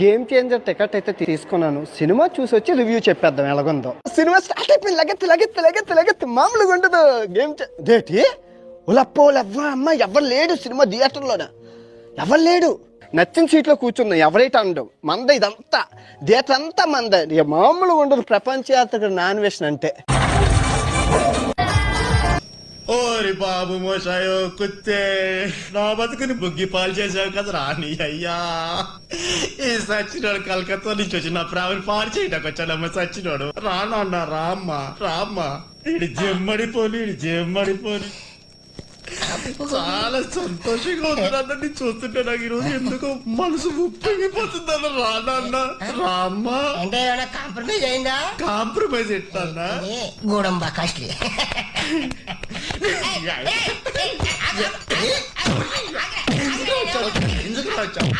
Game changer ticket అయితే తీసుకున్నాను. Cinema చూసి వచ్చి రివ్యూ చెప్పేద్దాం ఎలాగుందో. సినిమా స్టార్ట్ అయిపోయింది. లగెత్తి మామూలుగా ఉండదు. దేటి ఉలప్ప అమ్మ ఎవరు లేడు సినిమా థియేటర్లోన, ఎవరు లేడు. నచ్చిన సీట్లో కూర్చుందాం, ఎవరైతే అండం మంద ఇదంతా థియేటర్ అంతా మంద. మామూలుగా ఉండదు ప్రపంచ యాత్ర నాన్ వేషన్ అంటే. ఓరి బాబు మోసాయో కుత్తే, నా బతుకుని బుగ్గి పాలు చేసావు కదా రాని అయ్యా. ఈ సచ్చినోడు కలకత్తా నుంచి వచ్చి నా ప్రాణం పాలు చేయడానికి వచ్చానమ్మ. సచ్చినోడు రానన్నా రామ్మ ఇడి జమ్మడిపోని చాలా సంతోషంగా ఉందన్న. నీ చూస్తుంటే నాకు ఈరోజు ఎందుకు మనసు ఉప్పిపోతుందన్న. రానన్నా రామ్మా. అంటే కాంప్రమైజ్ అయిందా? కాంప్రమైజ్ ఎట్టన్నా? గోడంబా కాస్ట్లీ. ఎందుకు వచ్చావు?